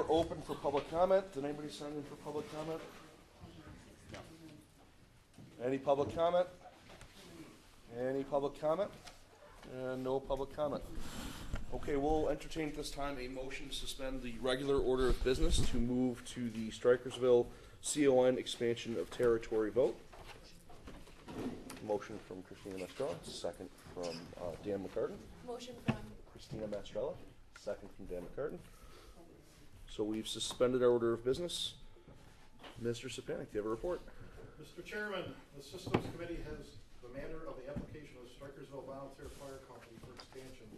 floor open for public comment. Did anybody sign in for public comment? Any public comment? Any public comment? No public comment. Okay, we'll entertain at this time a motion to suspend the regular order of business to move to the Strikersville CON expansion of territory vote. Motion from Christina Mastrella, second from Dan McCartan. Motion from Christina Mastrella, second from Dan McCartan. So we've suspended our order of business. Mr. Sapanic, do you have a report? Mr. Chairman, the Systems Committee has the matter of the application of the Strikersville Volunteer Fire Company for expansion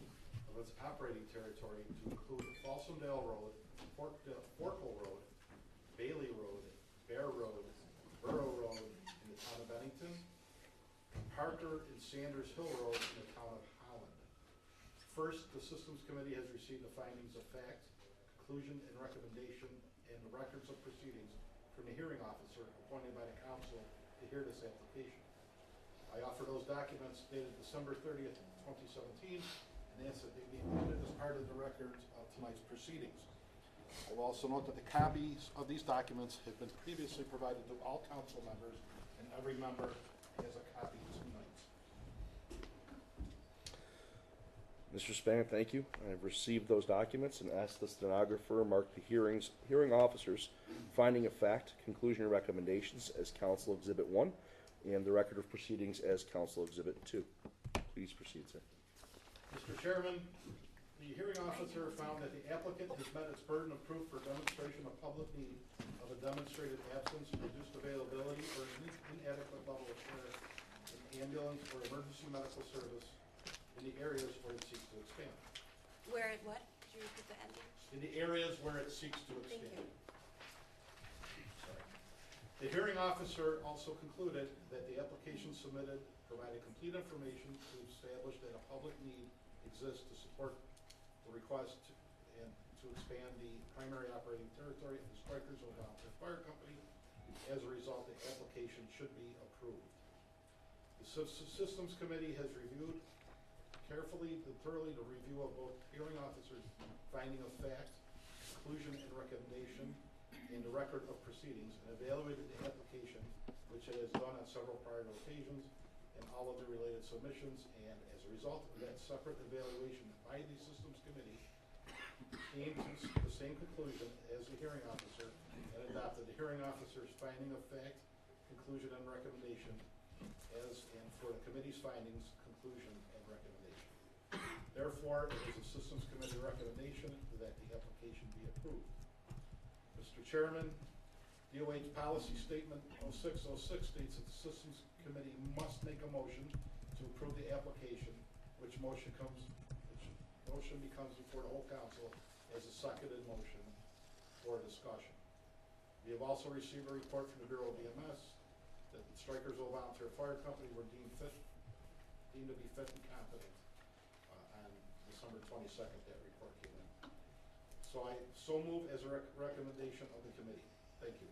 of its operating territory to include Folsomdale Road, Forkle Road, Bailey Road, Bear Road, Burrow Road in the town of Bennington, and Parker and Sanders Hill Road in the town of Holland. First, the Systems Committee has received the findings of fact, conclusion, and recommendation, and the records of proceedings from the hearing officer appointed by the council to hear this application. I offer those documents dated December 30th, 2017, and ask that they be included as part of the records of tonight's proceedings. I will also note that the copies of these documents have been previously provided to all council members, and every member has a copy tonight. Mr. Spann, thank you. I've received those documents and asked the stenographer mark the hearing officers finding of fact, conclusion, and recommendations as Council Exhibit 1 and the record of proceedings as Council Exhibit 2. Please proceed, sir. Mr. Chairman, the hearing officer found that the applicant has met its burden of proof for demonstration of public need of a demonstrated absence, reduced availability, or inadequate level of care in ambulance or emergency medical service in the areas where it seeks to expand. where it what? Could you repeat the ending? In the areas where it seeks to Thank expand. you. Sorry. The hearing officer also concluded that the application submitted provided complete information to establish that a public need exists to support the request and to expand the primary operating territory of the Strikersville Volunteer Fire Company. As a result, the application should be approved. The Systems Committee has reviewed carefully and thoroughly the review of both hearing officers' finding of fact, conclusion, and recommendation, and the record of proceedings, and evaluated the application, which it has done on several prior occasions, and all of the related submissions, and as a result of that separate evaluation by the Systems Committee, came to the same conclusion as the hearing officer, and adopted the hearing officer's finding of fact, conclusion, and recommendation, as and for the committee's findings, conclusion, and recommendation. Therefore, it is a Systems Committee recommendation that the application be approved. Mr. Chairman, DOH Policy Statement 0606 states that the Systems Committee must make a motion to approve the application, which motion becomes before the whole council as a seconded motion for discussion. We have also received a report from the Bureau of EMS that the Strikersville Volunteer Fire Company were deemed to be fit and competent on December 22nd. That report came in. So I move as a recommendation of the committee. Thank you.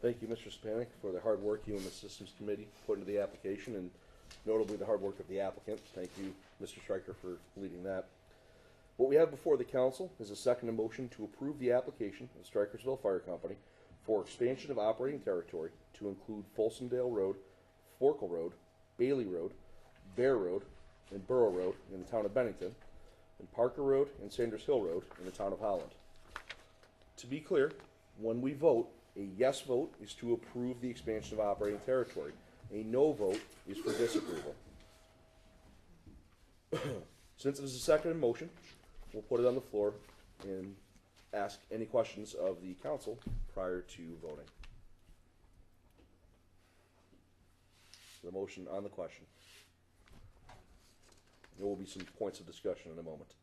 Thank you, Mr. Spanik, for the hard work you and the Systems Committee put into the application, and notably the hard work of the applicant. Thank you, Mr. Stryker, for leading that. What we have before the council is a second motion to approve the application of Strikersville Fire Company for expansion of operating territory to include Folsomdale Road, Forkle Road, Bailey Road, Bear Road, and Burrow Road in the town of Bennington, and Parker Road and Sanders Hill Road in the town of Holland. To be clear, when we vote, a yes vote is to approve the expansion of operating territory. A no vote is for disapproval. Since it is a second motion, we'll put it on the floor and ask any questions of the council prior to voting. The motion on the question. There will be some points of discussion in a moment.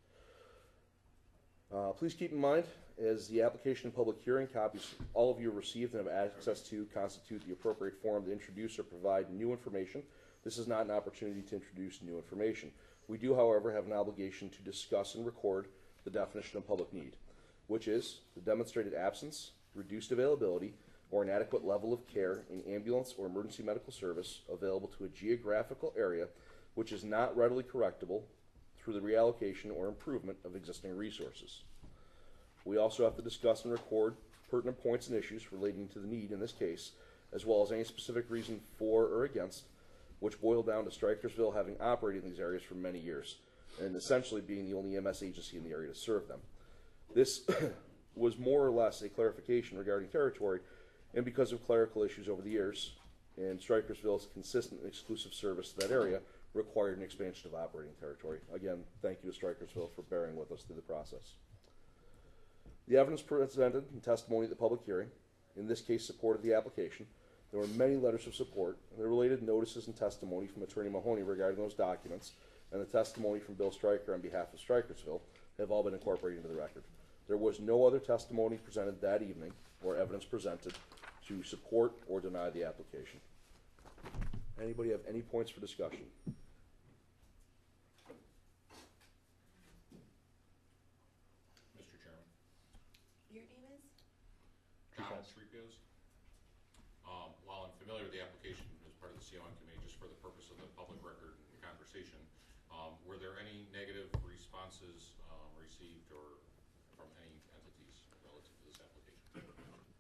Please keep in mind, as the application and public hearing copies all of you received and have access to constitute the appropriate forum to introduce or provide new information. This is not an opportunity to introduce new information. We do, however, have an obligation to discuss and record the definition of public need, which is the demonstrated absence, reduced availability, or inadequate level of care in ambulance or emergency medical service available to a geographical area which is not readily correctable through the reallocation or improvement of existing resources. We also have to discuss and record pertinent points and issues relating to the need in this case, as well as any specific reason for or against, which boil down to Strikersville having operated in these areas for many years, and essentially being the only EMS agency in the area to serve them. This was more or less a clarification regarding territory, and because of clerical issues over the years, and Strikersville's consistent and exclusive service to that area required an expansion of operating territory. Again, thank you to Strikersville for bearing with us through the process. The evidence presented and testimony at the public hearing, in this case supported the application. There were many letters of support, and the related notices and testimony from Attorney Mahoney regarding those documents, and the testimony from Bill Stryker on behalf of Strikersville have all been incorporated into the record. There was no other testimony presented that evening, or evidence presented, to support or deny the application. Anybody have any points for discussion? Mr. Chairman. Your name is? Donald Trepez. While I'm familiar with the application as part of the CON committee, just for the purpose of the public record and conversation, were there any negative responses received or from any entities relative to this application?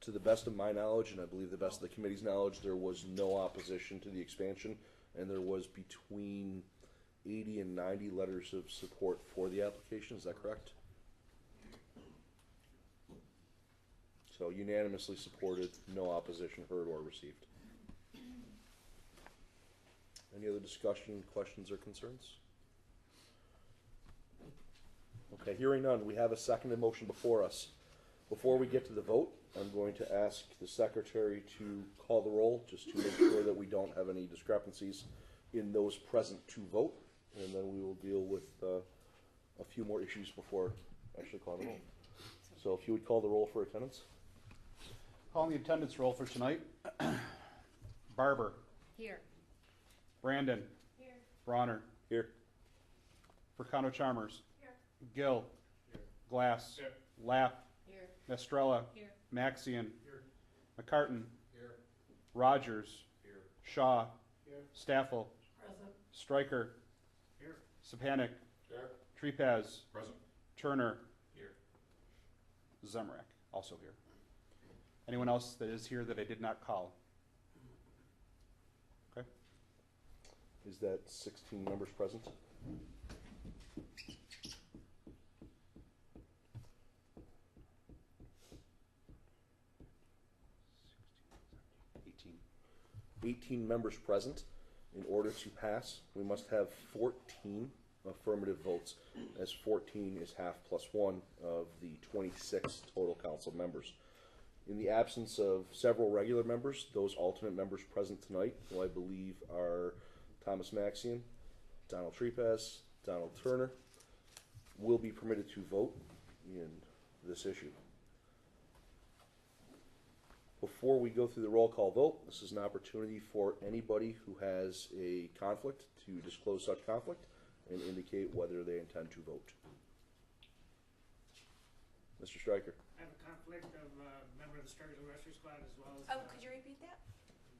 To the best of my knowledge, and I believe the best of the committee's knowledge, there was no opposition to the expansion, and there was between 80 and 90 letters of support for the application. Is that correct? So unanimously supported, no opposition heard or received. Any other discussion, questions, or concerns? Okay, hearing none, we have a seconded motion before us. Before we get to the vote, I'm going to ask the secretary to call the roll, just to make sure that we don't have any discrepancies in those present to vote, and then we will deal with a few more issues before actually calling the roll. So if you would call the roll for attendance. Calling the attendance roll for tonight. Barber. Here. Brandon. Here. Bronner. Here. Furcano Chalmers. Here. Gill. Here. Glass. Here. Lapp. Here. Estrella. Here. Maxian. Here. McCartan. Here. Rogers. Here. Shaw. Here. Staffel. Present. Stryker. Here. Sapanic. Here. Trepez. Present. Turner. Here. Zemrak, also here. Anyone else that is here that I did not call? Okay. Is that 16 members present? Eighteen members present. In order to pass, we must have 14 affirmative votes, as 14 is half plus one of the 26 total council members. In the absence of several regular members, those alternate members present tonight, who I believe are Thomas Maxian, Donald Trepez, Donald Turner, will be permitted to vote in this issue. Before we go through the roll call vote, this is an opportunity for anybody who has a conflict to disclose such conflict and indicate whether they intend to vote. Mr. Stryker. I have a conflict of a member of the Strikersville Rescue Squad as well as Oh, could you repeat that?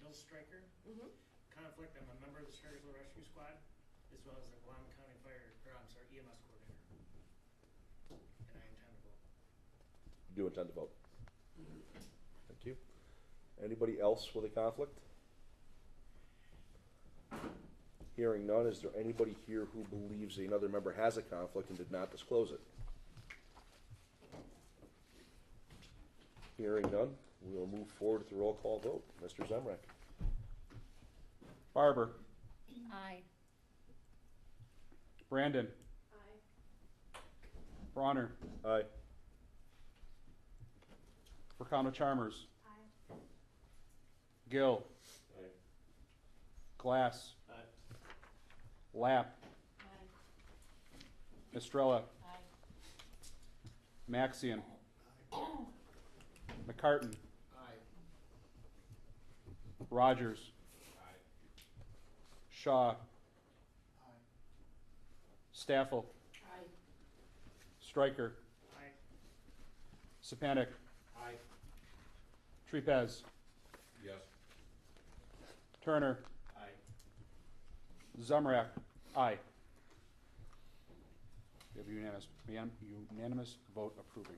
Bill Stryker. Mm-hmm. Conflict, I'm a member of the Strikersville Rescue Squad as well as the Wyoming County EMS coordinator. And I intend to vote. You do intend to vote. Thank you. Anybody else with a conflict? Hearing none, is there anybody here who believes another member has a conflict and did not disclose it? Hearing none, we will move forward with the roll call vote. Mr. Zemrak. Barber. Aye. Brandon. Aye. Bronner. Aye. Furcano Chalmers. Aye. Gill. Aye. Glass. Aye. Lapp. Aye. Estrella. Aye. Maxian. McCartan. Aye. Rogers. Aye. Shaw. Staffel. Aye. Stryker. Aye. Sapanic. Aye. Trepez. Yes. Turner. Aye. Zemrak. Aye. We have a unanimous vote approving.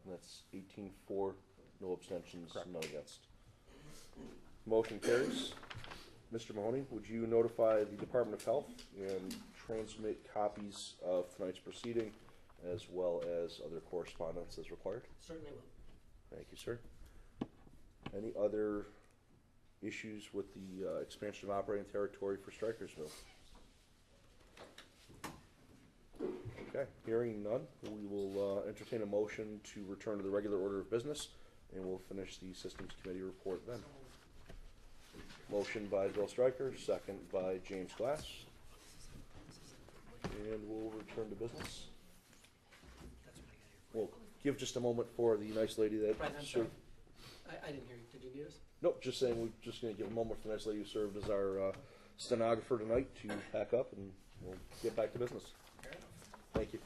That's 18 for, no abstentions, Correct. none against. Motion carries. Mr. Mahoney, would you notify the Department of Health and transmit copies of tonight's proceeding as well as other correspondence as required? Certainly will. Thank you, sir. Any other issues with the expansion of operating territory for Strikersville? Okay, hearing none, we will entertain a motion to return to the regular order of business, and we'll finish the Systems Committee report then. Motion by Bill Stryker, second by James Glass. And we'll return to business. We'll give just a moment for the nice lady that Right, I'm served. sorry. I didn't hear you. Did you need us? Nope, just saying we're just gonna give a moment for the nice lady who served as our stenographer tonight to pack up, and we'll get back to business. Thank you.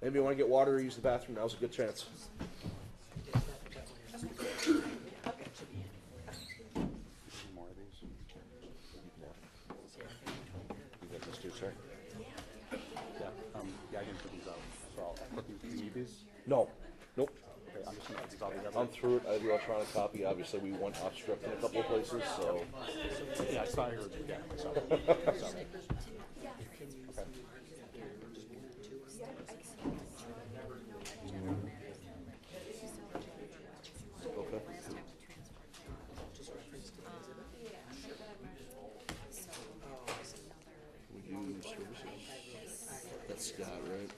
Anybody wanna get water or use the bathroom? Now's a good chance. More of these. You got this too, sir? Yeah, yeah, I didn't put these out, so I'll put these, do you need these? No, nope. Okay, I'm just gonna put these all together. I'm through it. I have the electronic copy. Obviously, we went off script in a couple of places, so. Yeah, I saw yours, yeah, so. So, Okay. We do services. That's Scott, right?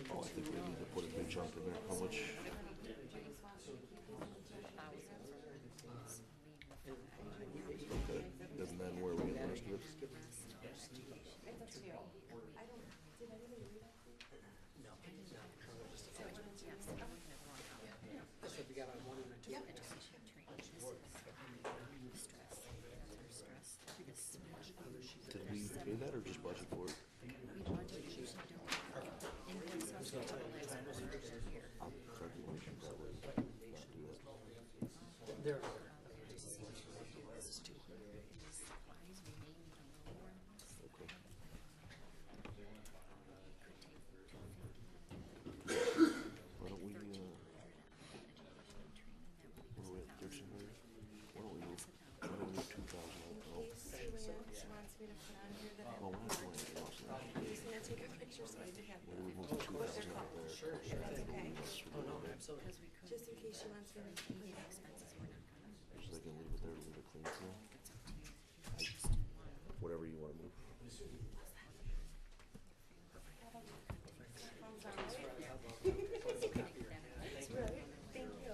Oh, I think we need to put a big chunk in there. How much? Okay, and then where we get the rest of it? That's what we got on one and two. Did we pay that or just budget for it? Calculation probably do that. There. Okay. Why don't we, what are we at, 1,300? Why don't we move 2,000 out? Oh, we're not doing anything else now. Why do we move 2,000 out there? Sure, that's okay. Oh, no, absolutely. Just in case she wants me to put it out. So they can leave it there, leave it clean for now? Whatever you wanna move. That's right. Thank you.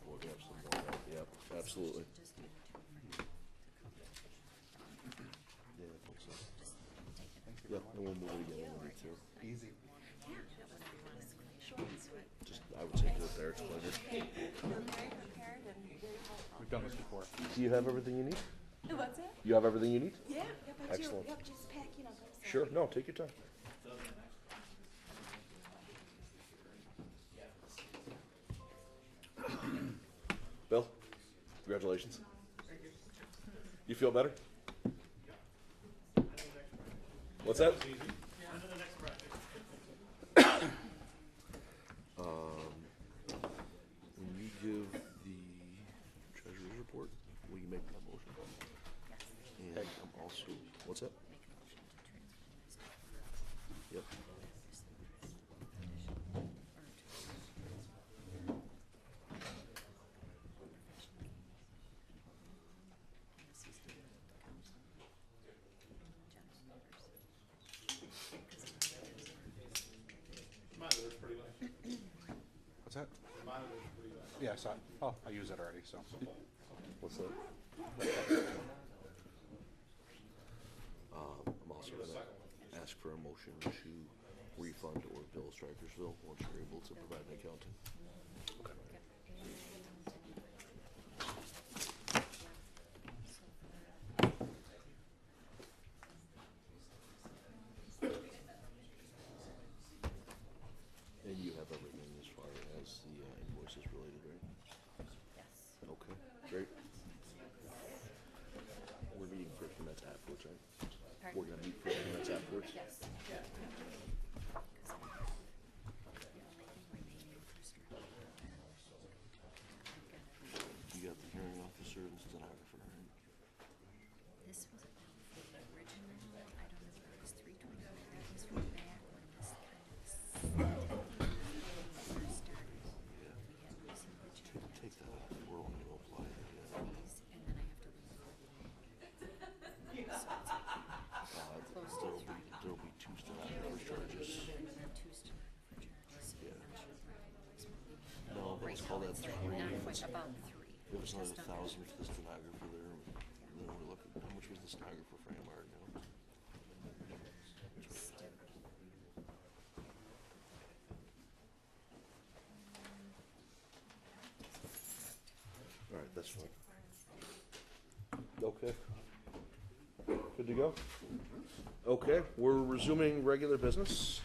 We'll grab some more. Yep, absolutely. Yeah, I think so. Yep, and we'll move it again when we need to. easy. Just, I would say do it there, it's cleaner. We've done this before. Do you have everything you need? What's it? You have everything you need? Yeah, yep, I do. Excellent. Yep, just packing up. I'm sorry. Sure, no, take your time. Bill, congratulations. You feel better? What's that? On to the next project. When you give the treasurer's report, will you make that motion? And I'm also, what's that? Yep. Monitor's pretty nice. What's that? The monitor's pretty nice. Yeah, I saw it. Oh, I use it already, so. What's that? I'm also gonna ask for a motion to refund or bill Strikersville once you're able to provide an accounting. And you have everything as far as the invoices related, right? Yes. Okay, great. Where do you we're gonna meet for a few minutes afterwards. Yes. You got the hearing officer and stenographer, right? This was a bill for the original, I don't know if it was 320, that was from back when this kind of first started. We had Lucy Richard, Take that off, we're only gonna apply it again. these, and then I have to read it. So it's like close to three. There'll be two stenographer charges. Two stenographer charges, so I'm not sure what it was. No, but Right let's now call that it's three. like not quite about three. It was another just under 1,000 for the stenographer there. And then we're looking, how much was the stenographer for MR now? All right, that's fine. Okay. Good to go? Okay, we're resuming regular business.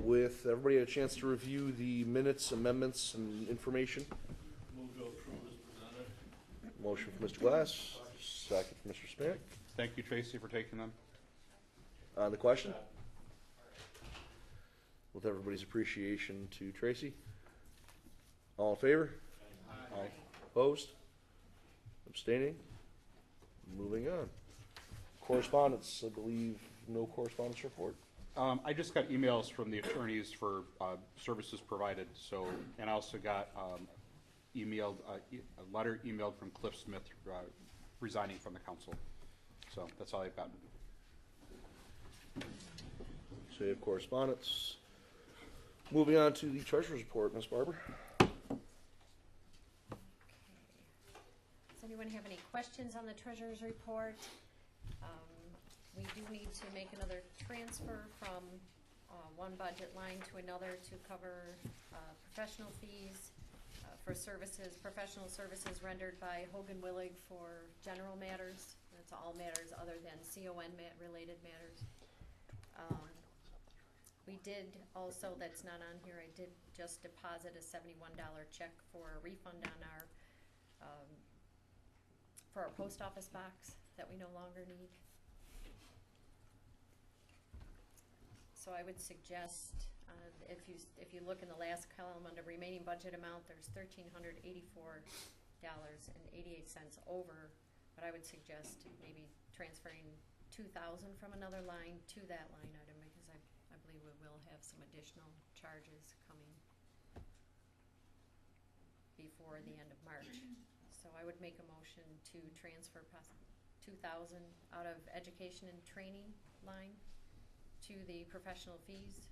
With everybody had a chance to review the minutes, amendments, and information. Move to approve as presented. Motion from Mr. Glass, second from Mr. Spank. Thank you, Tracy, for taking them. On the question? With everybody's appreciation to Tracy. All in favor? Aye. Opposed? Abstaining? Moving on. Correspondence, I believe no correspondence report. I just got emails from the attorneys for services provided, so, and I also got a letter emailed from Cliff Smith resigning from the council. So that's all I've gotten. So you have correspondence. Moving on to the treasurer's report, Ms. Barber. Does anyone have any questions on the treasurer's report? We do need to make another transfer from one budget line to another to cover professional fees for services, professional services rendered by Hogan Willig for general matters. That's all matters other than CON related matters. We did also, that's not on here, I did just deposit a $71 check for a refund on our for our post office box that we no longer need. So I would suggest, if you look in the last column under remaining budget amount, there's $1,384.88 over, but I would suggest maybe transferring $2,000 from another line to that line item, because I believe we will have some additional charges coming before the end of March. So I would make a motion to transfer $2,000 out of education and training line to the professional fees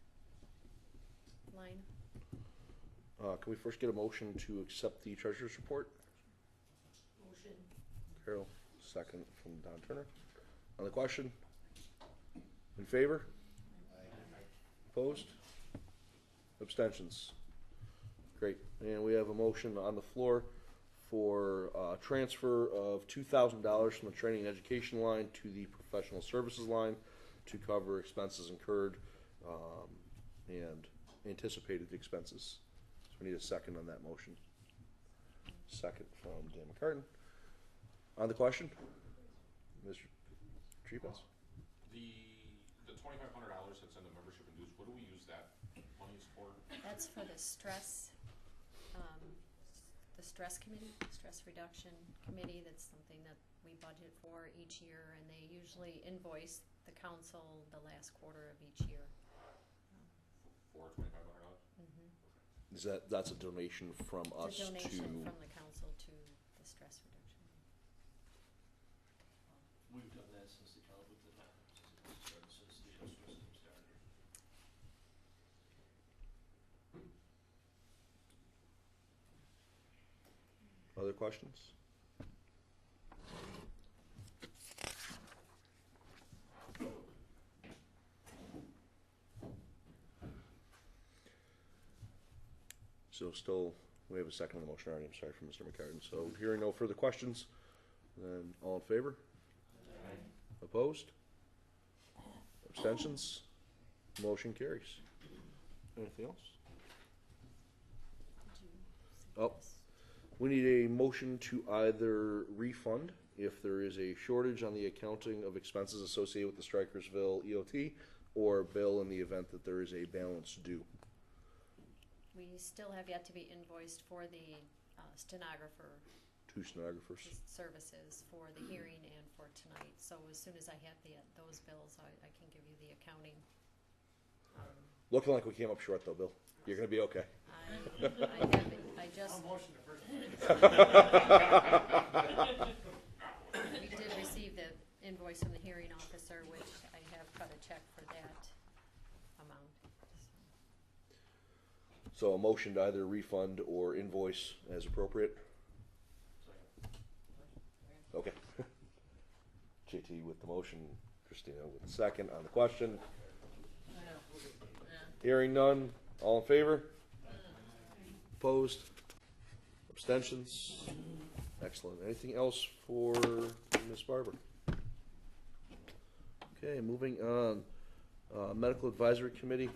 line. Can we first get a motion to accept the treasurer's report? Motion. Carol, second from Don Turner. On the question? In favor? Opposed? Abstentions? Great. And we have a motion on the floor for transfer of $2,000 from the training and education line to the professional services line to cover expenses incurred and anticipated expenses. So we need a second on that motion. Second from Dan McCartan. On the question? Mr. Tripas? The $2,500 that's in the membership and dues, what do we use that monies for? That's for the stress committee, stress reduction committee. That's something that we budget for each year, and they usually invoice the council the last quarter of each year. For $2,500? Is that's a donation from us It's a donation to? from the council to the stress reduction. We've done that since the since the stress team started. Other questions? So still, we have a second on the motion already, I'm sorry, from Mr. McCartan. So hearing no further questions, then all in favor? Opposed? Abstentions? Motion carries. Anything else? Did you see Oh. this? We need a motion to either refund if there is a shortage on the accounting of expenses associated with the Strikersville EOT, or bill in the event that there is a balance due. We still have yet to be invoiced for the stenographer 2 stenographers. services for the hearing and for tonight. So as soon as I have those bills, I can give you the accounting. Looking like we came up short though, Bill. You're gonna be okay. I just, I'll motion to first. we did receive the invoice from the hearing officer, which I have cut a check for that amount. So a motion to either refund or invoice as appropriate. Okay. JT with the motion, Christina with the second on the question. Hearing none, all in favor? Opposed? Abstentions? Excellent. Anything else for Ms. Barber? Okay, moving on. Medical Advisory Committee.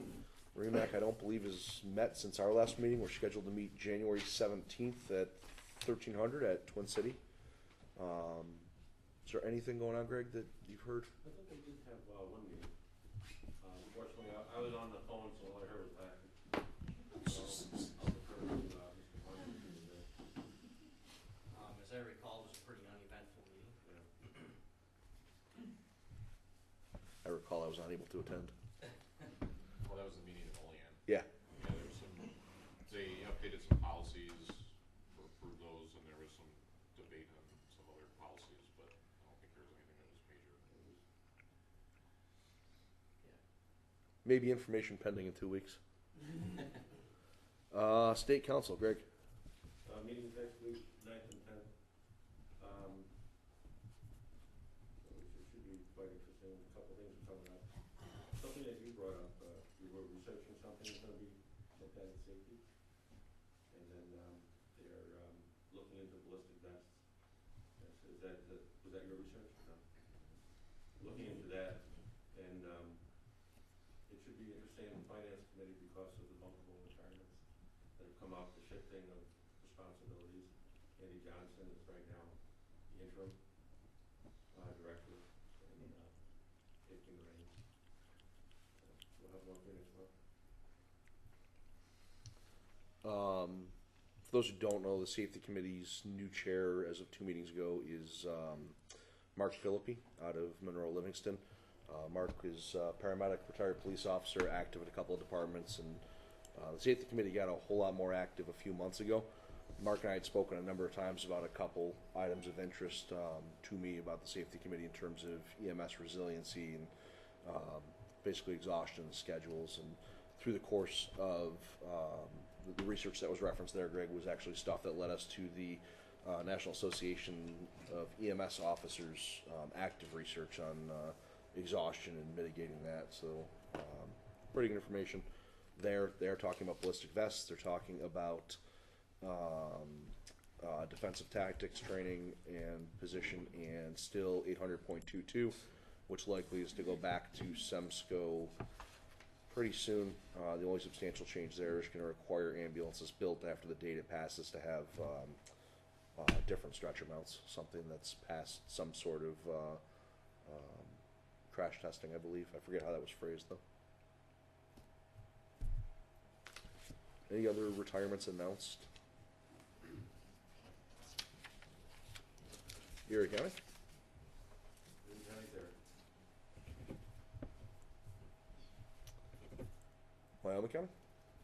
REMAC, I don't believe, has met since our last meeting. We're scheduled to meet January 17th at 1300 at Twin City. Is there anything going on, Greg, that you've heard? I think I did have one meeting. Unfortunately, I was on the phone, so all I heard was that. So I'll defer to Mr. Hunter. As I recall, it was a pretty uneventful meeting. I recall I was unable to attend. Well, that was the meeting in Olean. Yeah. Yeah, there was some, they updated some policies, or approved those, and there was some debate on some other policies, but I don't think there was anything that was major. Maybe information pending in 2 weeks. State Council, Greg. Meetings next week, 9th and 10th. Which should be quite interesting. A couple things are coming up. Something that you brought up, you were researching something that's going to be looked at safety. And then they're looking into ballistic vests. Was that your research? No. Looking into that, and it should be interesting in the Finance Committee because of the multiple retirements that have come up, the shifting of responsibilities. Andy Johnson is right now the interim director and taking the reins. We'll have more for you next month. For those who don't know, the Safety Committee's new chair as of 2 meetings ago is Mark Philippi out of Monroe Livingston. Mark is paramedic, retired police officer, active in a couple of departments, and the Safety Committee got a whole lot more active a few months ago. Mark and I had spoken a number of times about a couple items of interest to me about the Safety Committee in terms of EMS resiliency and basically exhaustion schedules. And through the course of the research that was referenced there, Greg, was actually stuff that led us to the National Association of EMS Officers active research on exhaustion and mitigating that. So pretty good information there. They're talking about ballistic vests. They're talking about defensive tactics training and position, and still 800.22, which likely is to go back to SEMSCO pretty soon. The only substantial change there is going to require ambulances built after the date it passes to have different stretcher mounts, something that's passed some sort of crash testing, I believe. I forget how that was phrased, though. Any other retirements announced? Erie County? Wyoming County?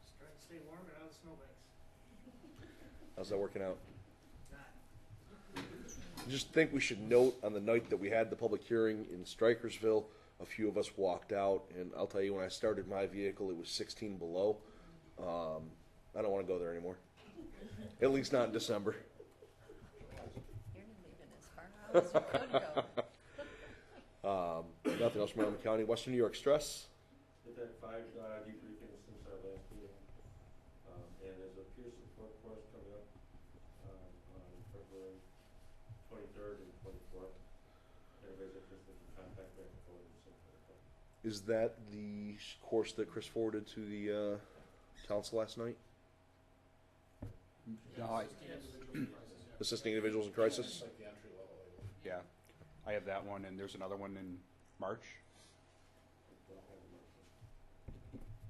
Just trying to stay warm and out of the snowbanks. How's that working out? Not. I just think we should note on the night that we had the public hearing in Strikersville, a few of us walked out, and I'll tell you, when I started my vehicle, it was 16 below. I don't want to go there anymore. At least not in December. You're leaving as far out as you could go. Nothing else from Wyoming County. Western New York Stress. We've had 5 debriefings since our last meeting, and there's a peer support course coming up on February 23rd and 24th. Everybody's interested in contact me. Is that the course that Chris forwarded to the council last night? No, Assisting individuals in crisis? Like the entry level. Yeah, I have that one, and there's another one in March. Don't have a motion.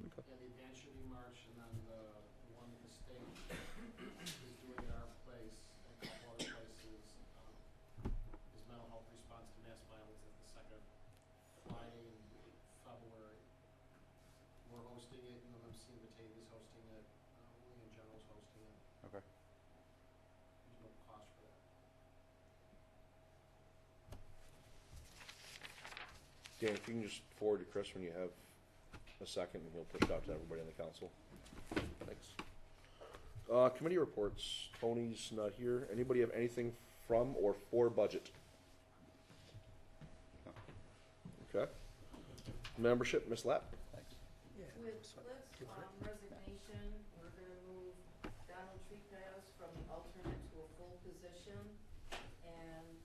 Yeah, the advance should be March, and then the one that the state is doing at our place, and a couple other places, is mental health response to mass violence at the second Friday in February. We're hosting it, and MC Batavia is hosting it, William General's hosting it. Okay. There's no cost for that. Dan, if you can just forward to Chris when you have a second, and he'll push it out to everybody on the council. Thanks. Committee reports. Tony's not here. Anybody have anything from or for budget? Okay. Membership, Ms. Lapp. With Cliff's resignation, we're gonna move Donald Trepaz from the alternate to a full position, and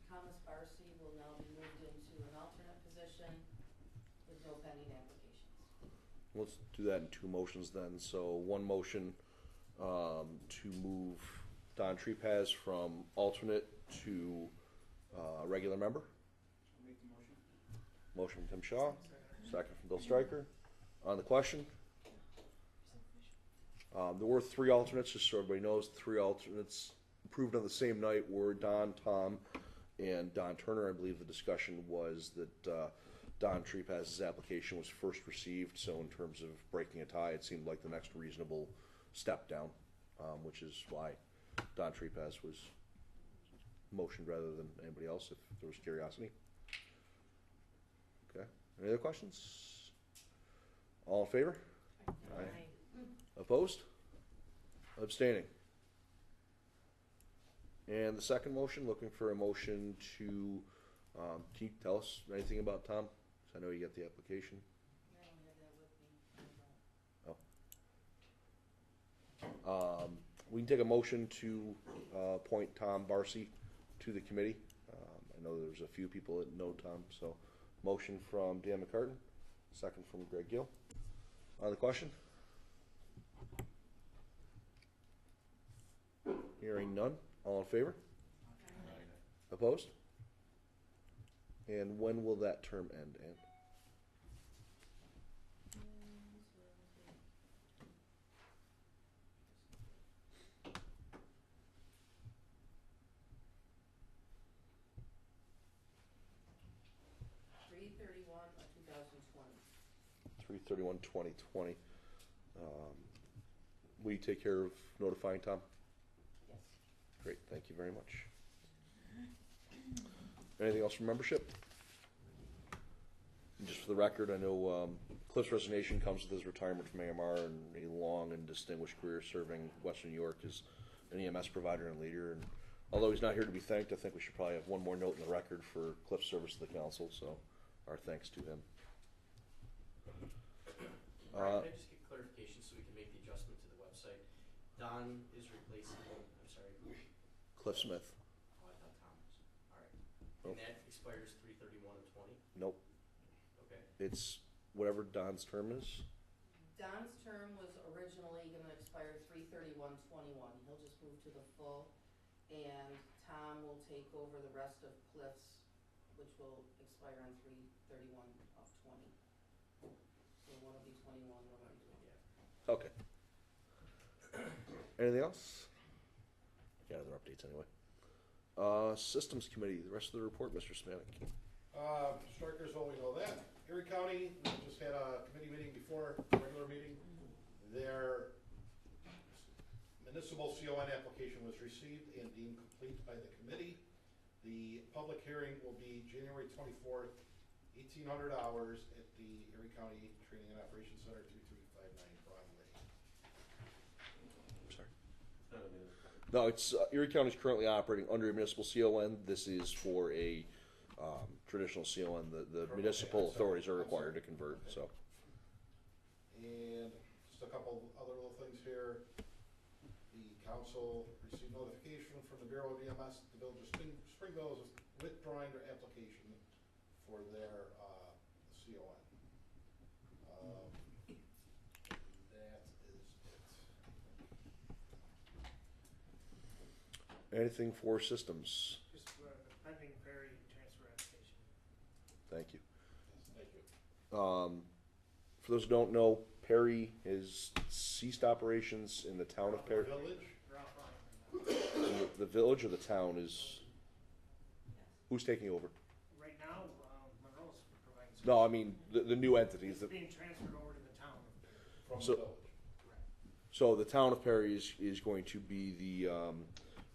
Thomas Barcy will now be moved into an alternate position with no pending applications. Let's do that in two motions then. So one motion to move Don Trepaz from alternate to regular member. I'll make the motion. Motion from Tim Shaw, second from Bill Stryker. On the question? There were three alternates, just so everybody knows. Three alternates approved on the same night were Don, Tom, and Don Turner. I believe the discussion was that Don Trepaz's application was first received, so in terms of breaking a tie, it seemed like the next reasonable step down, which is why Don Trepaz was motioned rather than anybody else, if there was curiosity. Okay, any other questions? All in favor? Aye. Opposed? Abstaining? And the second motion, looking for a motion to, can you tell us anything about Tom? 'Cause I know you got the application. I don't have that with me. We can take a motion to appoint Tom Barcy to the committee. I know there's a few people that know Tom, so motion from Dan McCartan, second from Greg Gill. On the question? Hearing none. All in favor? Opposed? And when will that term end, Ann? $3/31/2020. 3/31/2020. Will you take care of notifying Tom? Yes. Great, thank you very much. Anything else from membership? And just for the record, I know Cliff's resignation comes with his retirement from AMR and a long and distinguished career serving Western New York as an EMS provider and leader. And although he's not here to be thanked, I think we should probably have one more note in the record for Cliff's service to the council, so our thanks to him. Brian, can I just get clarification so we can make the adjustment to the website? Don is replacing, I'm sorry, who? Cliff Smith. Oh, I thought Tom was, all right. Nope. And that expires 3/31/20? Nope, Okay. it's whatever Don's term is. Don's term was originally gonna expire 3/31/21. He'll just move to the full, and Tom will take over the rest of Cliff's, which will expire on 3/31/20. So one will be 21, one will be 20. Yeah. Okay. Anything else? Got other updates anyway. Systems Committee, the rest of the report, Mr. Smanik. Strikers only know that. Erie County just had a committee meeting before the regular meeting. Their municipal CON application was received and deemed complete by the committee. The public hearing will be January 24th, 1800 hours at the Erie County Training and Operations Center, 2359 Broadway. Sorry. It's not a minute. No, it's Erie County is currently operating under a municipal CON. This is for a traditional CON. The Okay, municipal I'm sorry. authorities are I'm required to sorry. convert. Okay. So And just a couple other little things here. The council received notification from the Bureau of EMS, the Village of Springville is withdrawing their application for their CON. That is it. anything for systems? Just For those who don't know, Perry has ceased operations in the town of Perry. Village, They're off running right now. The village or the town is, who's taking over? Right now, Monroe's providing. No, I mean, the new entities. It's being transferred over to the town. from the So- village. So the town of Perry is going to be the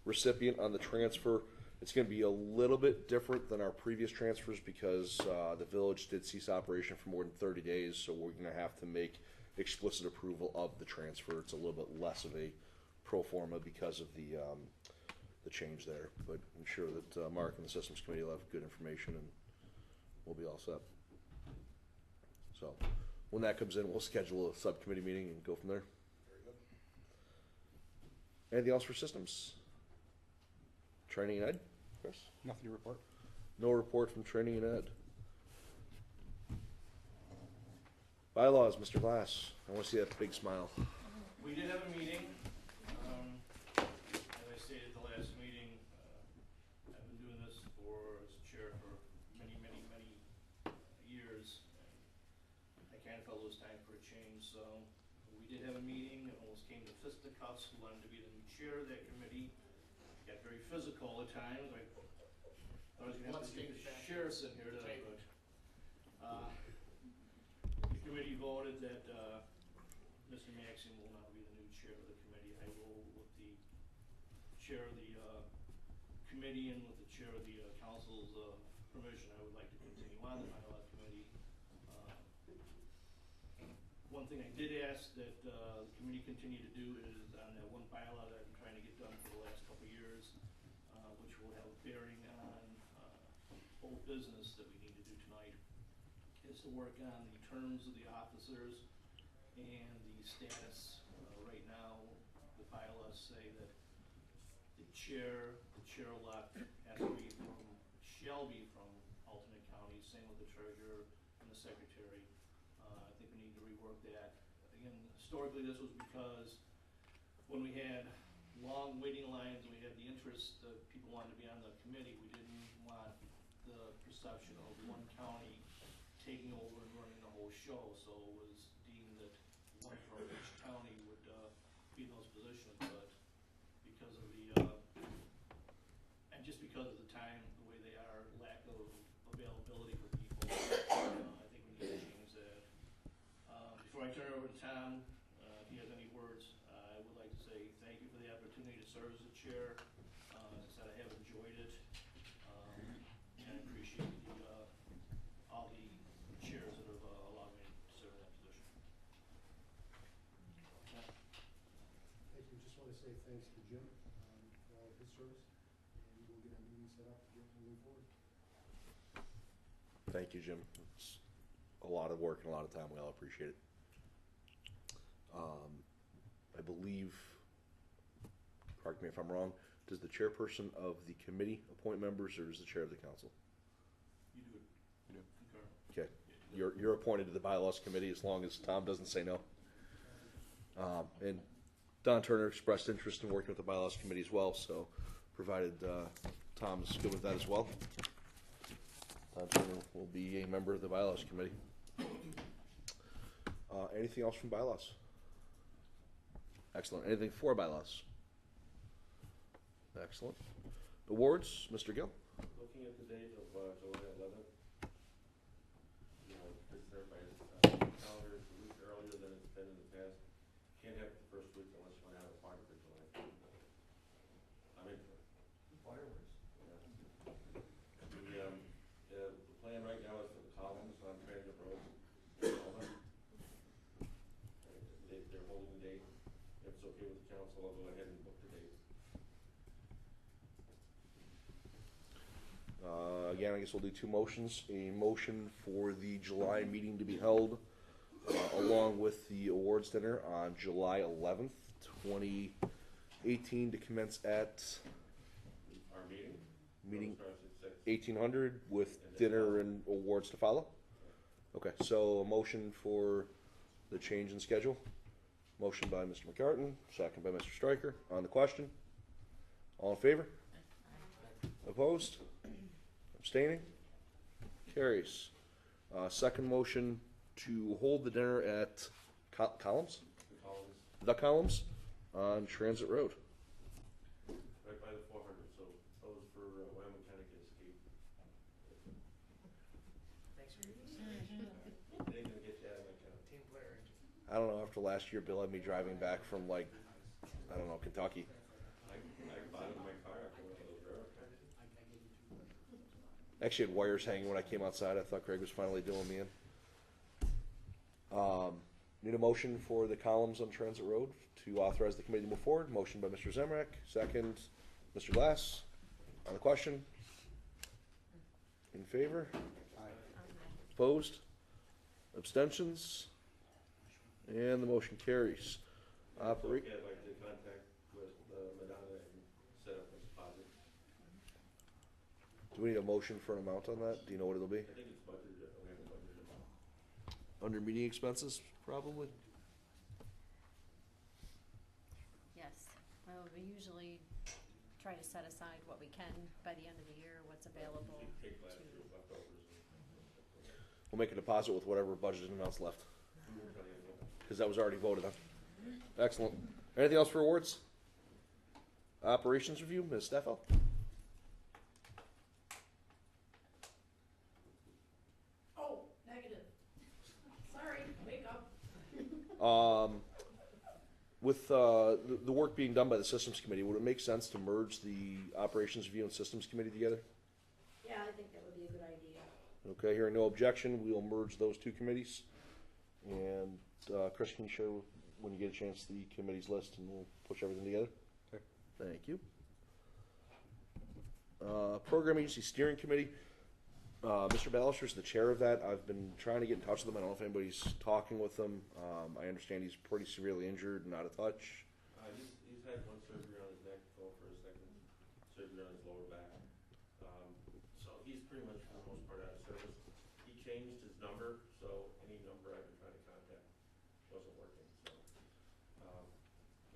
recipient on the transfer. It's going to be a little bit different than our previous transfers because the village did cease operation for more than 30 days, so we're going to have to make explicit approval of the transfer. It's a little bit less of a pro forma because of the change there. But I'm sure that Mark and the Systems Committee will have good information and we'll be all set. So when that comes in, we'll schedule a subcommittee meeting and go from there. Anything else for systems? Training and ed, Chris? Nothing to report. No report from training and ed. Bylaws, Mr. Glass. I want to see that big smile. We did have a meeting. As I stated at the last meeting, I've been doing this as chair for many years. And I kind of felt it was time for a change, so we did have a meeting. It almost came to fisticuffs. Who wanted to be the new chair of that committee. Got very physical at times. I thought I was going to have to get the sheriffs in here today, but the committee voted that Mr. Maxim will now be the new chair of the committee. I will, with the chair of the committee and with the chair of the council's permission, I would like to continue on the bylaw committee. One thing I did ask that the committee continue to do is on that one bylaw that I'm trying to get done for the last couple of years, which will have bearing on old business that we need to do tonight, is to work on the terms of the officers and the status. Right now, the bylaws say that the chair-elect has to be shall be from alternate counties, same with the treasurer and the secretary. I think we need to rework that. Again, historically, this was because when we had long waiting lines and we had the interest that people wanted to be on the committee, we didn't want the perception of one county taking over and running the whole show. So it was deemed that one from each county would be in those positions. But because of the and just because of the time, the way they are, lack of availability for people, I think we need to change that. Before I turn it over to Tom, if he has any words, I would like to say thank you for the opportunity to serve as the chair. As I said, I have enjoyed it, and I appreciate all the chairs that have allowed me to serve in that position. Thank you. Just want to say thanks to Jim for all of his service, and we'll get a meeting set up to get moving forward. Thank you, Jim. It's a lot of work and a lot of time. We all appreciate it. I believe, correct me if I'm wrong, does the chairperson of the committee appoint members or is the chair of the council? You do it. You do. Concur. Okay. You're appointed to the bylaws committee as long as Tom doesn't say no. And Don Turner expressed interest in working with the bylaws committee as well, so provided Tom's good with that as well. Don Turner will be a member of the bylaws committee. Anything else from bylaws? Excellent. Anything for bylaws? Excellent. Awards, Mr. Gill? Looking at the date of July 11th, this is everybody's calendar, it's a week earlier than it's been in the past. Can't have it the first week unless you want to have a party for July. I'm in for it. Fireworks. Yeah. The plan right now is for the columns on Transit Road. All of them. They're holding the date. If it's okay with the council, I'll go ahead and book the date. Again, I guess we'll do two motions. A motion for the July meeting to be held along with the awards dinner on July 11th, 2018 to commence at Our meeting starts at 6. 1800 with dinner and awards to follow. Okay, so a motion for the change in schedule. Motion by Mr. McCartan, second by Mr. Stryker. On the question? All in favor? Opposed? Abstaining? Carries. Second motion to hold the dinner at Columns? The Collins, The Columns on Transit Road. right by the 400, so those for Wyoming County can escape. Thanks for your They ain't gonna get you out of my county. Team Blair. I don't know, after last year, Bill had me driving back from like, I don't know, Kentucky. I bought in my car after one of those railroad tracks. Actually had wires hanging when I came outside. I thought Craig was finally doing me in. Need a motion for the Columns on Transit Road to authorize the committee to move forward. Motion by Mr. Zemrak, second, Mr. Glass. On the question? In favor? Opposed? Abstentions? And the motion carries. Operate. Okay, I'd like to contact with Madonna and set up a deposit. Do we need a motion for an amount on that? Do you know what it'll be? I think it's budgeted, we have a budgeted amount. Under meeting expenses, probably? Yes, well, we usually try to set aside what we can by the end of the year, what's available You take last to. year's leftovers We'll make a deposit with whatever budgeted amounts left, and we'll tell you what. because that was already voted on. Excellent. Anything else for awards? Operations review, Ms. Steffel? Oh, negative. Sorry, wake up. With the work being done by the systems committee, would it make sense to merge the operations review and systems committee together? Yeah, I think that would be a good idea. Okay, hearing no objection, we'll merge those two committees. And Chris, can you show, when you get a chance, the committee's list, and we'll push everything together? Okay. Thank you. Program Agency Steering Committee. Mr. Ballister is the chair of that. I've been trying to get in touch with him. I don't know if anybody's talking with him. I understand he's pretty severely injured and out of touch. He's had one surgery on his neck, going for a second surgery on his lower back. So he's pretty much for the most part out of service. He changed his number, so any number I've been trying to contact wasn't working, so,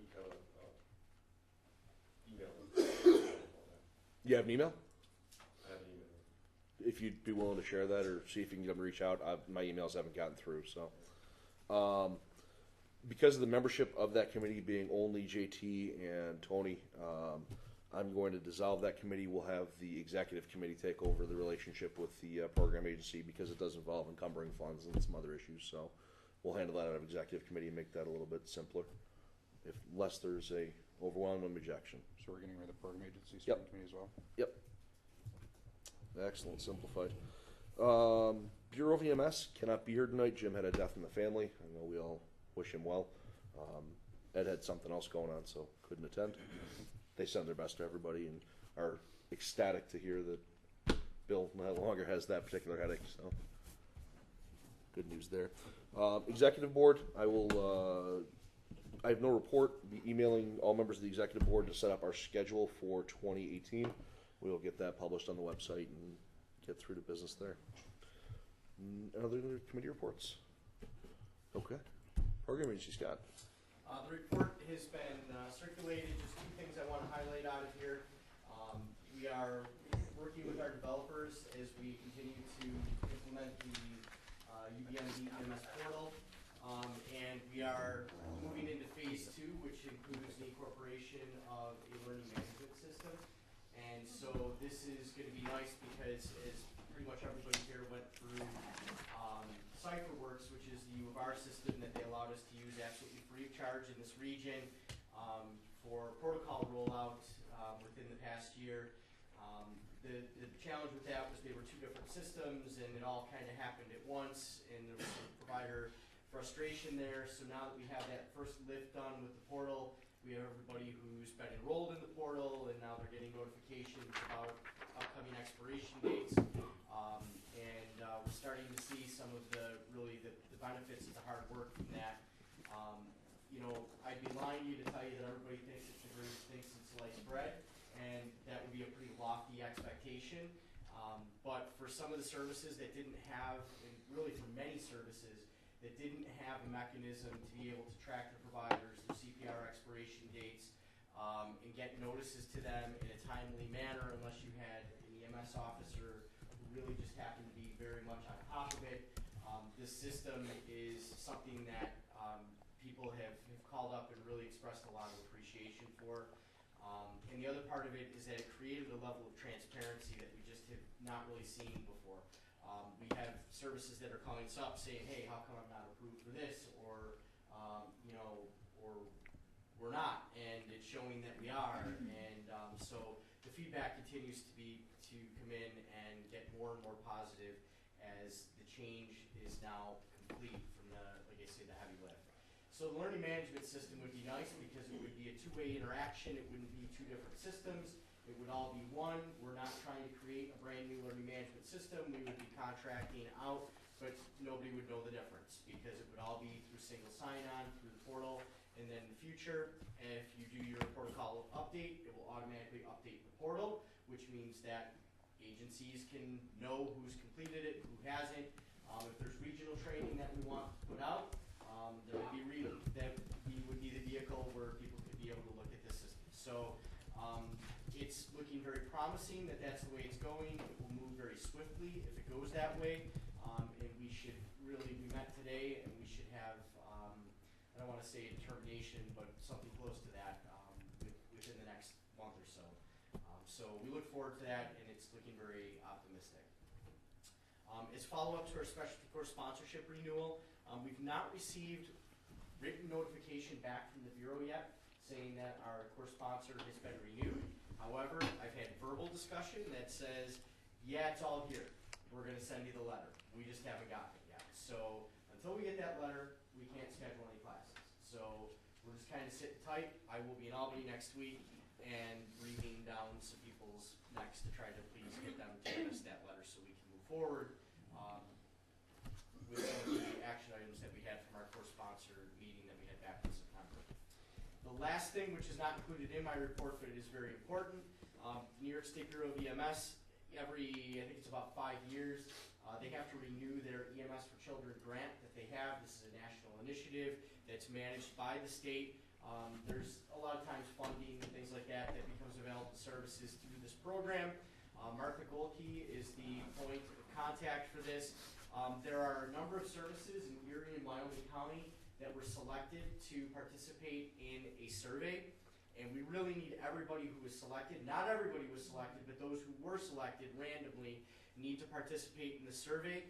he got a, email. You have an email? I have an email. If you'd be willing to share that, or see if you can get them to reach out. My emails haven't gotten through, so. Because of the membership of that committee being only JT and Tony, I'm going to dissolve that committee. We'll have the executive committee take over the relationship with the program agency, because it does involve encumbering funds and some other issues. So we'll handle that out of executive committee and make that a little bit simpler, if unless there's a overwhelming objection. So we're getting rid of the program agency steering committee as well? Yep. Excellent, simplified. Bureau of EMS cannot be here tonight. Jim had a death in the family. I know we all wish him well. Ed had something else going on, so couldn't attend. They send their best to everybody and are ecstatic to hear that Bill no longer has that particular headache, so good news there. Executive board, I have no report. Be emailing all members of the executive board to set up our schedule for 2018. We'll get that published on the website and get through to business there. Other committee reports? Okay. Program agency, Scott. The report has been circulated. Just two things I want to highlight out of here. We are working with our developers as we continue to implement the UBMD EMS portal. And we are moving into phase 2, which includes the incorporation of a learning management system. And so this is going to be nice because, as pretty much everybody here went through, CipherWorks, which is the U of R system that they allowed us to use absolutely free of charge in this region for protocol rollout within the past year. The challenge with that was they were two different systems, and it all kind of happened at once, and there was some provider frustration there. So now that we have that first lift done with the portal, we have everybody who's been enrolled in the portal, and now they're getting notifications about upcoming expiration dates. We're starting to see some of the benefits of the hard work from that. I'd be lying to you to tell you that everybody thinks it's the greatest thing since sliced bread, and that would be a pretty lofty expectation. But for some of the services that didn't have, and really for many services, that didn't have a mechanism to be able to track the providers, their CPR expiration dates, and get notices to them in a timely manner, unless you had an EMS officer who really just happened to be very much on top of it. This system is something that people have called up and really expressed a lot of appreciation for. And the other part of it is that it created a level of transparency that we just have not really seen before. We have services that are calling us up saying, hey, how come I'm not approved for this? Or, or we're not, and it's showing that we are. And so the feedback continues to come in and get more and more positive as the change is now complete from the, like I say, the heavy lift. So the learning management system would be nice because it would be a two-way interaction. It wouldn't be two different systems. It would all be one. We're not trying to create a brand new learning management system. We would be contracting out, but nobody would know the difference because it would all be through single sign-on, through the portal. And then in the future, if you do your protocol update, it will automatically update the portal, which means that agencies can know who's completed it, who hasn't. If there's regional training that we want to put out, that we would be the vehicle where people could be able to look at this system. So it's looking very promising that that's the way it's going. It will move very swiftly if it goes that way. And we should really, we met today and we should have, I don't want to say a determination, but something close to that within the next month or so. So we look forward to that, and it's looking very optimistic. As follow-up to our specialty course sponsorship renewal, we've not received written notification back from the Bureau yet saying that our course sponsor has been renewed. However, I've had verbal discussion that says, yeah, it's all here. We're going to send you the letter. We just haven't gotten it yet. So until we get that letter, we can't schedule any classes. So we're just kind of sitting tight. I will be in Albany next week and breathing down some people's necks to try to please get them to give us that letter so we can move forward with some of the action items that we had from our course sponsor meeting that we had back in September. The last thing, which is not included in my report, but it is very important, New York State Bureau of EMS, I think it's about 5 years, they have to renew their EMS for Children grant that they have. This is a national initiative that's managed by the state. There's a lot of times funding and things like that that becomes available to services through this program. Martha Golke is the point of contact for this. There are a number of services in Erie and Wyoming County that were selected to participate in a survey, and we really need everybody who was selected. Not everybody was selected, but those who were selected randomly need to participate in the survey.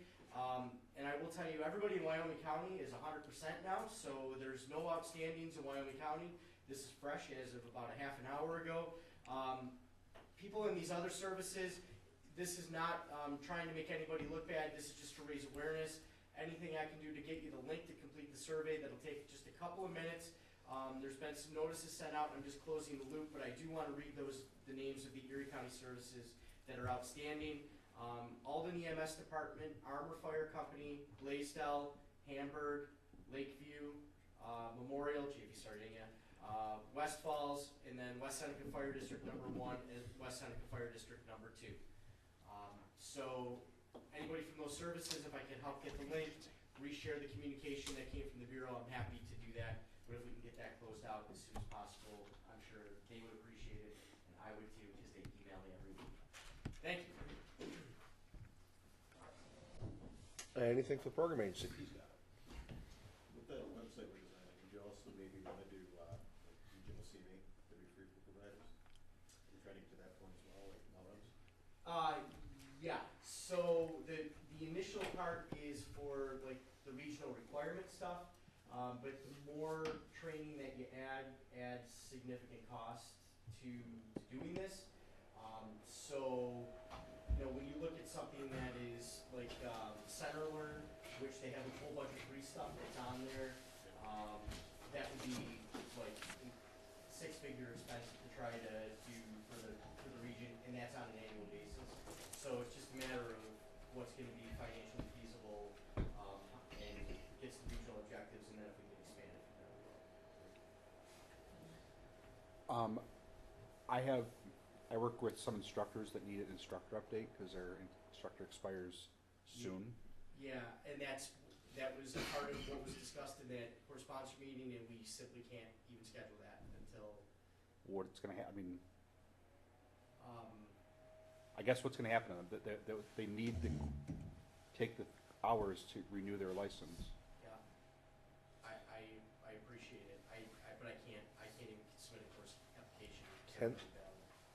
And I will tell you, everybody in Wyoming County is 100% now, so there's no outstandings in Wyoming County. This is fresh as of about a half an hour ago. People in these other services, this is not trying to make anybody look bad. This is just to raise awareness. Anything I can do to get you the link to complete the survey, that'll take just a couple of minutes. There's been some notices sent out. I'm just closing the loop, but I do want to read the names of the Erie County services that are outstanding. Alden EMS Department, Armor Fire Company, Blaisdell, Hamburg, Lakeview, Memorial, JV Sardinia, West Falls, and then West Seneca Fire District number 1 and West Seneca Fire District number 2. So anybody from those services, if I can help get the link, reshare the communication that came from the Bureau, I'm happy to do that. But if we can get that closed out as soon as possible, I'm sure they would appreciate it, and I would too, because they email me every week. Thank you. Anything for the program agency? With that website we're designing, would you also maybe want to do like regional CMA to be free for providers? Are you trying to get to that point as well, like LMs? Yeah. So the initial part is for like the regional requirement stuff, but the more training that you add adds significant cost to doing this. So when you look at something that is like CenterLearn, which they have a whole bunch of free stuff that's on there, that would be like six-figure expense to try to do for the region, and that's on an annual basis. So it's just a matter of what's going to be financially feasible and gets the regional objectives, and then if we can expand it from there. I work with some instructors that need an instructor update because their instructor expires soon. Yeah, and that was a part of what was discussed in that course sponsor meeting, and we simply can't even schedule that until. What's going to happen? I guess what's going to happen, they need to take the hours to renew their license. Yeah. I appreciate it. But I can't even submit a course application. Can-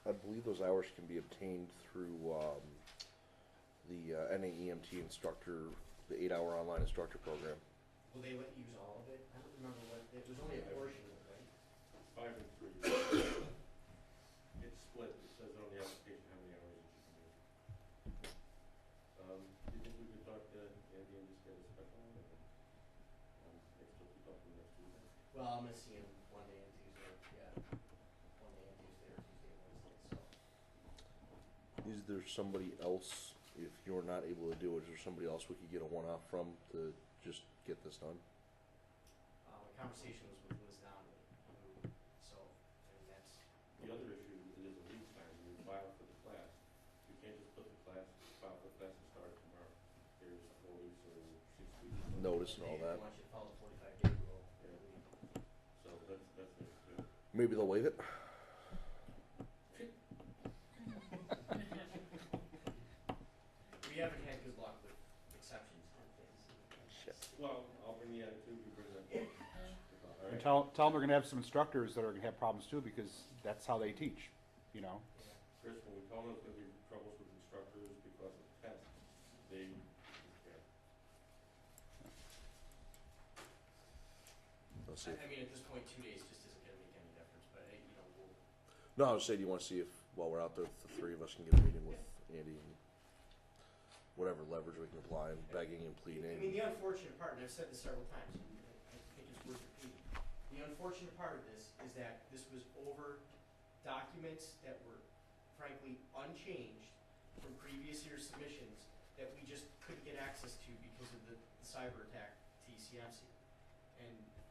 I believe those hours can be obtained through the NAEMT instructor, the 8-hour online instructor program. Will they let you use all of it? I don't remember what, it was only a portion of it, right? 5 and 3. It's split, it says on the application how many hours that you can use. Do you think we could talk to Andy and just get a special one, or, next, we'll keep up with next Tuesday? Well, I'm gonna see him one day on Tuesday, yeah. One day on Tuesday or Tuesday and Wednesday, so. Is there somebody else, if you're not able to do it, is there somebody else we could get a one-off from to just get this done? My conversation was with Liz Donnelly, so, and that's, The other issue is the lead time. You file for the class. You can't just put the class, file for the class and start it tomorrow. There's 4 weeks or 6 weeks. Notice and all they that. want you to follow the 45-day rule. Yeah. So that's it. Yeah. Maybe they'll waive it. We haven't had good luck with exceptions on things. Shit. Well, I'll bring the attitude, you bring that. All And right. tell them we're gonna have some instructors that are gonna have problems too, because that's how they teach, you know? Yeah. Chris, when we told them there's gonna be troubles with instructors because of the test, they, yeah. Let's see. I mean, at this point, 2 days just isn't gonna make any difference, but, you know, we'll, No, I was saying, do you want to see if, while we're out there, the three of us can get a meeting with Andy and whatever leverage we can apply and begging and pleading. I mean, the unfortunate part, and I've said this several times, and I think it's worth repeating, the unfortunate part of this is that this was over documents that were frankly unchanged from previous year's submissions that we just couldn't get access to because of the cyber attack to ECMC.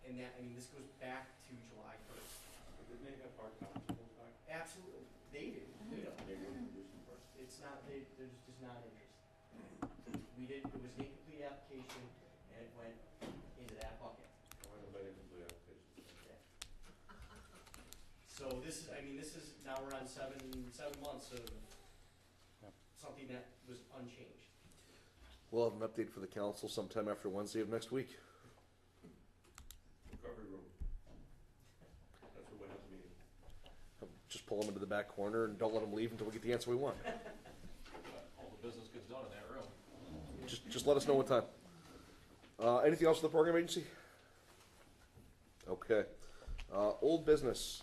And that, I mean, this goes back to July 1st. Didn't they have hard copies of those documents? Absolutely, they do, you know. They wouldn't produce them first. It's not, they're just not interested. It was an incomplete application, and it went into that bucket. I don't know if anybody applications. So this is, I mean, now we're on seven months of Yep. something that was unchanged. We'll have an update for the council sometime after Wednesday of next week. Recovery room. That's where we have the meeting. Just pull them into the back corner and don't let them leave until we get the answer we want. All the business gets done in that room. Just let us know what time. Anything else for the program agency? Okay. Old business.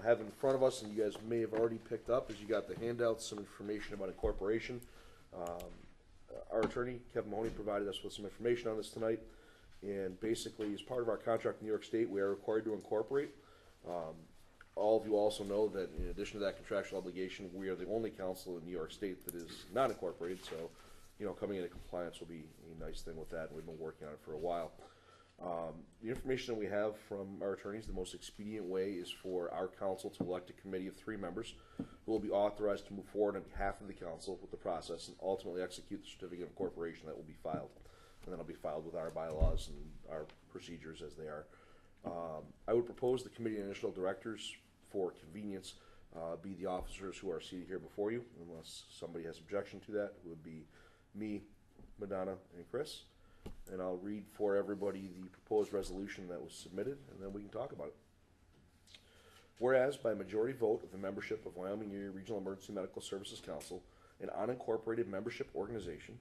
Have in front of us, and you guys may have already picked up, is you got the handouts, some information about incorporation. Our attorney, Kevin Mahoney, provided us with some information on this tonight. And basically, as part of our contract in New York State, we are required to incorporate. All of you also know that in addition to that contractual obligation, we are the only council in New York State that is not incorporated. So, you know, coming into compliance will be a nice thing with that. We've been working on it for a while. The information that we have from our attorneys, the most expedient way is for our council to elect a committee of 3 members who will be authorized to move forward on behalf of the council with the process and ultimately execute the certificate of incorporation that will be filed. And then it'll be filed with our bylaws and our procedures as they are. I would propose the committee initial directors, for convenience, be the officers who are seated here before you, unless somebody has objection to that. It would be me, Madonna, and Chris. And I'll read for everybody the proposed resolution that was submitted, and then we can talk about it. Whereas, by majority vote of the membership of Wyoming-Erie Regional Emergency Medical Services Council, an unincorporated membership organization,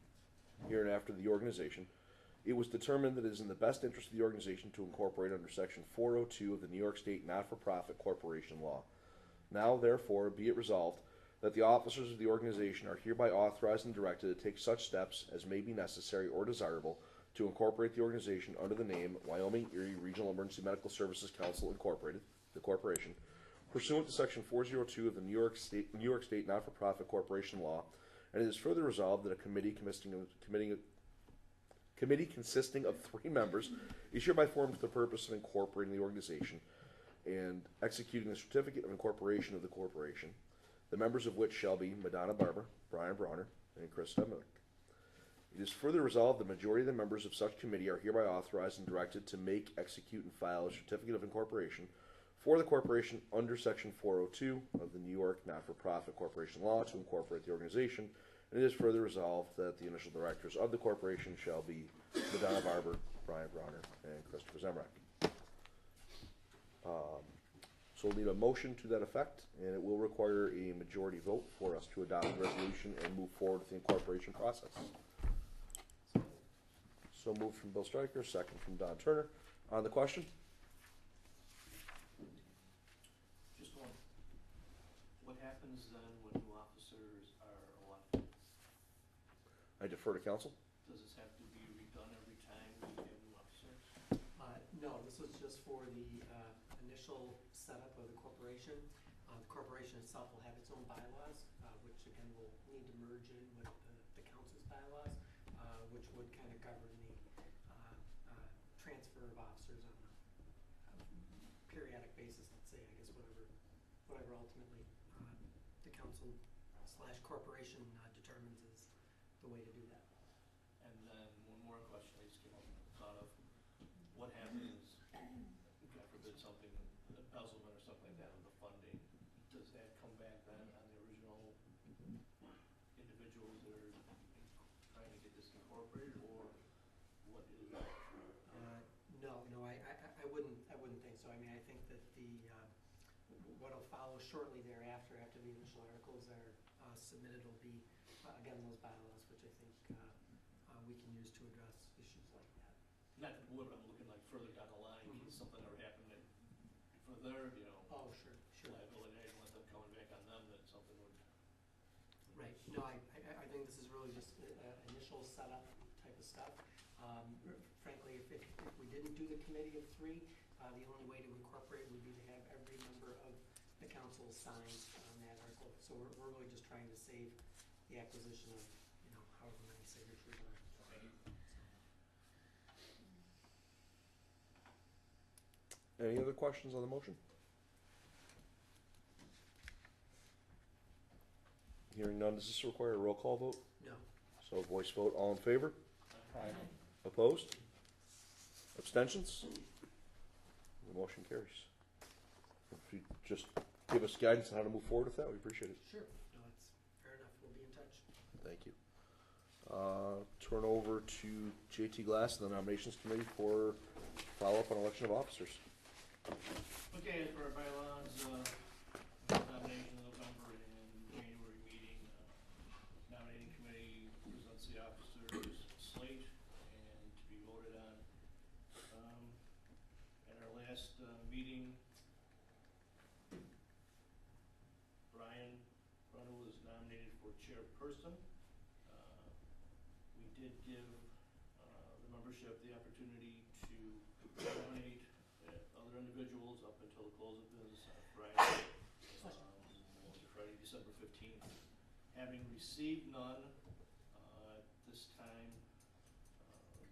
hereinafter the organization, it was determined that it is in the best interest of the organization to incorporate under Section 402 of the New York State Not-for-Profit Corporation Law. Now, therefore, be it resolved that the officers of the organization are hereby authorized and directed to take such steps as may be necessary or desirable to incorporate the organization under the name Wyoming-Erie Regional Emergency Medical Services Council Incorporated, the corporation, pursuant to Section 402 of the New York State Not-for-Profit Corporation Law, and it is further resolved that a committee consisting of 3 members is hereby formed for the purpose of incorporating the organization and executing the certificate of incorporation of the corporation, the members of which shall be Madonna Barber, Brian Bronner, and Chris Stemmiller. It is further resolved the majority of the members of such committee are hereby authorized and directed to make, execute, and file a certificate of incorporation for the corporation under Section 402 of the New York Not-for-Profit Corporation Law to incorporate the organization, It is further resolved that the initial directors of the corporation shall be Madonna Barber, Brian Bronner, and Christopher Zemrak. So we'll need a motion to that effect, and it will require a majority vote for us to adopt the resolution and move forward with the incorporation process. So moved from Bill Stryker, second from Don Turner. On the question? Just one. What happens then when new officers are elected? I defer to council. Does this have to be redone every time we have new officers? No, this was just for the initial setup of the corporation. The corporation itself will have its own bylaws, which again will need to merge in with the council's bylaws, which would kind of govern the transfer of officers on a periodic basis, let's say, I guess, whatever ultimately the council / corporation determines is the way to do that. And then one more question I just came up thought of. What happens, God forbid, something, embezzlement or something like that of the funding? Does that come back then on the original individuals that are trying to get this incorporated, or what is that? No, I wouldn't think so. I mean, I think that what'll follow shortly thereafter, after the initial articles are submitted, will be, again, those bylaws, which I think we can use to address issues like that. Not what I'm looking like further down the line, in case something ever happened for their, Oh, sure. liability, I didn't want them coming back on them, that something would. Right. No, I think this is really just initial setup type of stuff. Frankly, if we didn't do the committee of three, the only way to incorporate would be to have every member of the council sign on that article. So we're really just trying to save the acquisition of, however many signatures are. Any other questions on the motion? Hearing none, does this require a roll call vote? No. So voice vote, all in favor? Aye. Opposed? Abstentions? The motion carries. If you just give us guidance on how to move forward with that, we appreciate it. Sure. No, it's fair enough. We'll be in touch. Thank you. Turn over to JT Glass and the nominations committee for follow-up on election of officers. Okay, as for our bylaws, nomination of November and January meeting, nominating committee presents the officers slate and to be voted on. At our last meeting, Brian Brunner was nominated for chairperson. We did give the membership the opportunity to nominate other individuals up until the close of business on Friday, Friday, December 15th. Having received none at this time,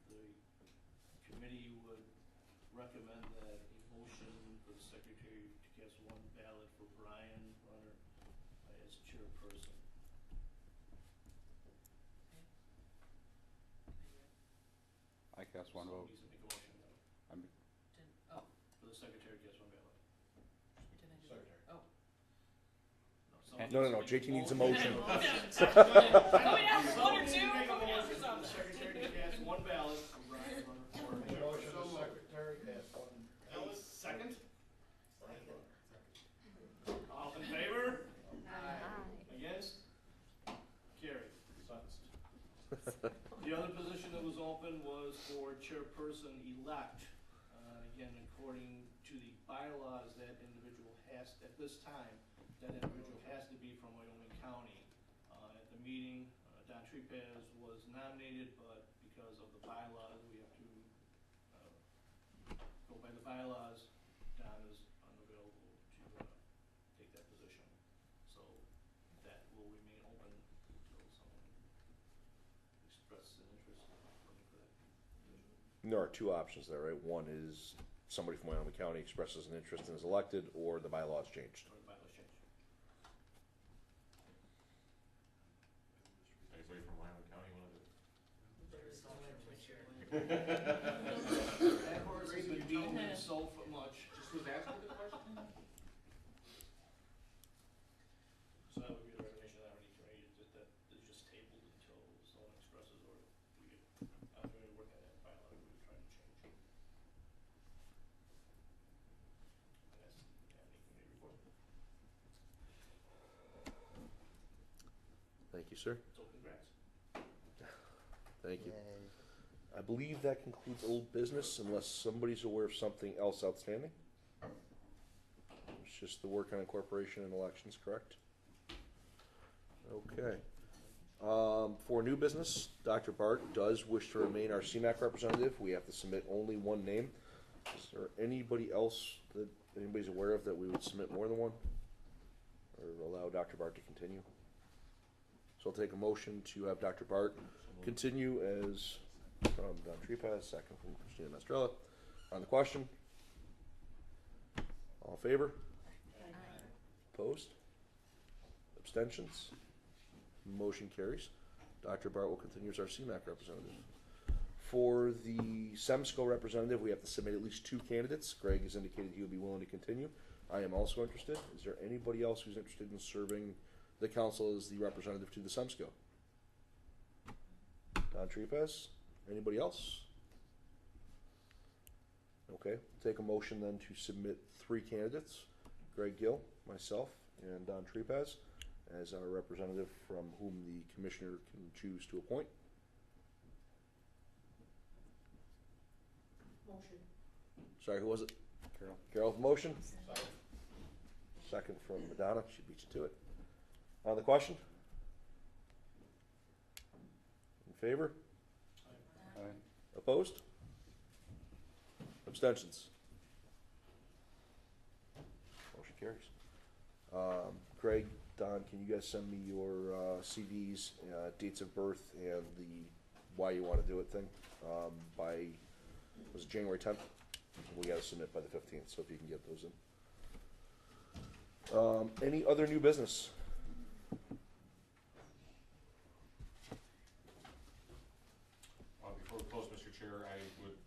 the committee would recommend that a motion for the secretary to cast one ballot for Brian Runner as chairperson. I cast one vote. Needs to make a motion though. For the secretary, cast one ballot. Secretary. No, JT needs a motion. One or two. Make a motion for the secretary to cast one ballot for Brian Runner for Motion chairperson. to secretary has one. Second? All in favor? Against? Carried. The other position that was open was for chairperson-elect. Again, according to the bylaws, that individual has, at this time, that individual has to be from Wyoming County. At the meeting, Don Trepaz was nominated, but because of the bylaws, we have to go by the bylaws. Don is unavailable to take that position. So that will remain open until someone expresses an interest in running for that position. There are two options there, right? One is somebody from Wyoming County expresses an interest and is elected, or the bylaws changed. Or the bylaws change. Anybody from Wyoming County want to do it? That horse has been beaten so much. Just was asking the question? So that would be the recommendation of that committee, that is just tabled you, sir. So congrats. Thank you. I believe that concludes old business unless somebody's aware of something else outstanding. It's just the work on incorporation and elections, correct? Okay. For new business, Dr. Bart does wish to remain our CMAC representative. We have to submit only one name. Is there anybody else that anybody's aware of that we would submit more than one? Or allow Dr. Bart to continue? So I'll take a motion to have Dr. Bart continue as from Don Trepas, second from Christina Mastrella. On the question? All in favor? Opposed? Abstentions? Motion carries. Dr. Bart will continue as our CMAC representative. For the SEMSCO representative, we have to submit at least 2 candidates. Greg has indicated he would be willing to continue. I am also interested. Is there anybody else who's interested in serving the council as the representative to the SEMSCO? Don Trepas? Anybody else? Okay, take a motion then to submit 3 candidates. Greg Gill, myself, and Don Trepas as our representative from whom the commissioner can choose to appoint. Motion. Sorry, who was it? Carol. Carol, motion? Second from Madonna, she beat you to it. On the question? In favor? Aye. Opposed? Abstentions? Motion carries. Greg, Don, can you guys send me your CVs, dates of birth, and the why you want to do it thing by, was it January 10th? We got to submit by the 15th, so if you can get those in. Any other new business? Before we close, Mr. Chair, I would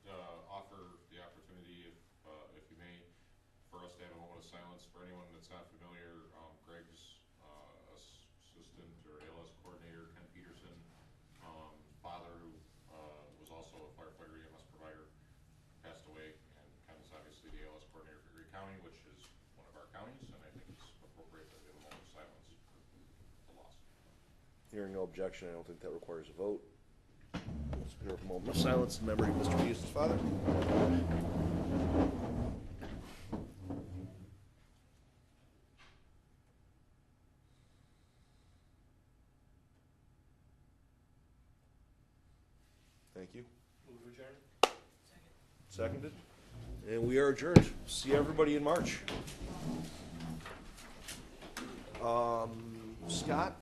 offer the opportunity, if you may, for us to have a moment of silence for anyone that's not familiar. Greg's assistant or ALS coordinator, Ken Peterson, father, who was also a firefighter EMS provider, passed away, and Ken is obviously the ALS coordinator for Erie County, which is one of our counties, and I think it's appropriate that we have a moment of silence for the loss. Hearing no objection, I don't think that requires a vote. Let's give a moment of silence in memory of Mr. Peterson's father. Thank you. Move to adjourn. Seconded. And we are adjourned. See everybody in March. Scott?